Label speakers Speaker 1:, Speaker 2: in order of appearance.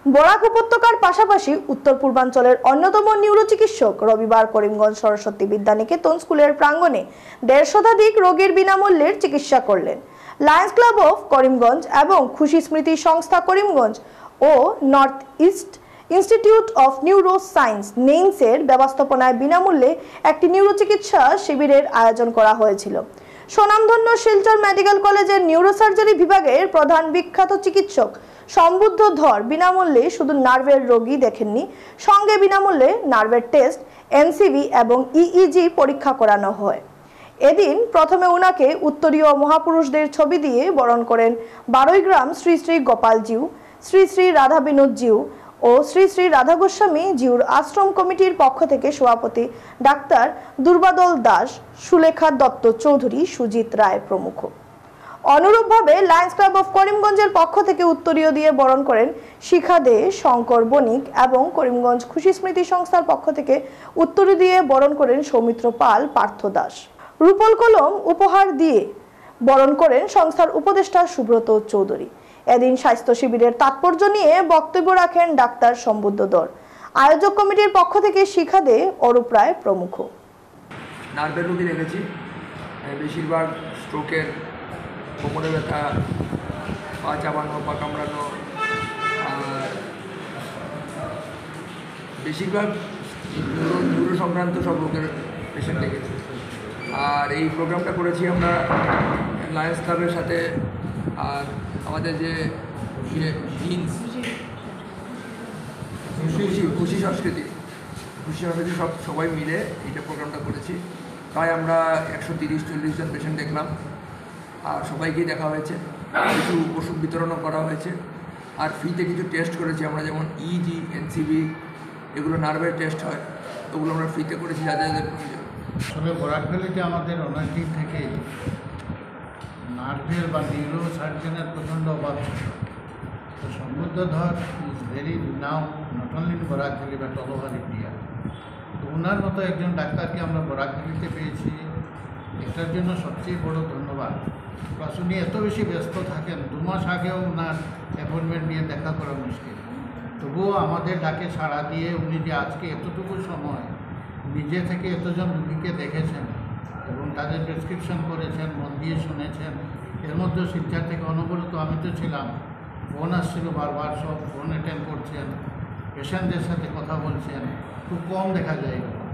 Speaker 1: বরাক উপত্যকার পাশাপাশি উত্তর পূর্বাঞ্চলের অন্যতম নিউরো চিকিৎসক রবিবার করিমগঞ্জ সরস্বতী বিদ্যানিকেতন স্কুলের প্রাঙ্গণে 150 শতাধিক রোগীর বিনামূল্যের চিকিৎসা করলেন। লায়ন্স ক্লাব অফ করিমগঞ্জ এবং খুশি স্মৃতি সংস্থা করিমগঞ্জ ও North East Institute of Neuro Science নেইনসের ব্যবস্থাপনায় বিনামূল্যে একটি নিউরো চিকিৎসা শিবিরের আয়োজন করা হয়েছিল। স্বনামধন্য শিলচর মেডিকেল কলেজের নিউরোসার্জারি বিভাগের প্রধান বিখ্যাত চিকিৎসক সম্বুদ্ধ ধর বিনামূল্যে শুধু নার্ভের রোগী দেখেননি, সঙ্গে বিনামূল্যে নার্ভের টেস্ট, এনসিভি এবং ইইজি পরীক্ষা করানো হয়। এদিন প্রথমে উনাকে উত্তরীয় মহাপুরুষদের ছবি দিয়ে বরণ করেন বারৈগ্রাম শ্রী শ্রী গোপাল জিউ, শ্রী শ্রী রাধা বিনোদ জিউ ও শ্রী শ্রী রাধা গোস্বামী জিউর আশ্রম কমিটির পক্ষ থেকে সভাপতি ডাক্তার দুর্বাদল দাস, সুলেখা দত্ত চৌধুরী, সুজিত রায় প্রমুখ। অনুরূপভাবে লায়ন্স ক্লাব অফ করিমগঞ্জের পক্ষ থেকে উত্তরীয় দিয়ে বরণ করেন শিখা দে, শঙ্কর বণিক এবং করিমগঞ্জ খুশি স্মৃতি সংস্থার পক্ষ থেকে উত্তরীয় দিয়ে বরণ করেন সৌমিত্র পাল, পার্থ দাস। রূপল কলম উপহার দিয়ে বরণ করেন সংস্থার উপদেষ্টা সুব্রত চৌধুরী। এদিন স্বাস্থ্য শিবিরের তাৎপর্য নিয়ে বক্তব্য রাখেন ডাক্তার সম্বুদ্ধ ধর, আয়োজক কমিটির পক্ষ থেকে শিখা দে, অরূপ রায় প্রমুখ।
Speaker 2: নার্ভের রোগী দেখেছি, বেশিরভাগ স্ট্রোকের, কোমরে ব্যথা, পা চাবানো, পা কামড়ানো, আর বেশিরভাগ নিউরো সংক্রান্ত সব রোগের পেশেন্ট দেখেছি। আর এই প্রোগ্রামটা করেছি আমরা লায়ন্স ক্লাবের সাথে, আর আমাদের যে খুশি সংস্কৃতি সবাই মিলে এইটা প্রোগ্রামটা করেছি। তাই আমরা 130-40 জন পেশেন্ট দেখলাম, আর সবাইকেই দেখা হয়েছে, কিছু ওষুধ বিতরণও করা হয়েছে, আর ফ্রিতে কিছু টেস্ট করেছি আমরা, যেমন ইজি, এনসিবি, এগুলো নার্ভের টেস্ট হয়, ওগুলো আমরা ফ্রিতে করেছি যাদের যাদের প্রয়োজন।
Speaker 3: আসলে বরাকভ্যালিতে আমাদের অনেক দিন থেকেই নার্ভের বা নিউরো সার্জনের প্রচণ্ড অভাব ছিল। তো Sambuddha Dhar is very now not only in Barak Valley but all over India. তো ওনার মতো একজন ডাক্তারকে আমরা বরাকভ্যালিতে পেয়েছি, এটার জন্য সবচেয়ে বড় ধন্যবাদ। প্লাস উনি এত বেশি ব্যস্ত থাকেন, 2 মাস আগেও ওনার অ্যাপয়েন্টমেন্ট নিয়ে দেখা করা মুশকিল, তবুও আমাদের ডাকে সাড়া দিয়ে উনি যে আজকে এতটুকু সময় নিজে থেকে এতজন রোগীকে দেখেছেন এবং তাদের প্রেসক্রিপশন করেছেন, মন দিয়ে শুনেছেন। এর মধ্যে শিলচর থেকে অনবরত, আমি তো ছিলাম, ফোন আসছিল বারবার, সব ফোন অ্যাটেন্ড করছেন, পেশেন্টদের সাথে কথা বলছেন, খুব কম দেখা যায়।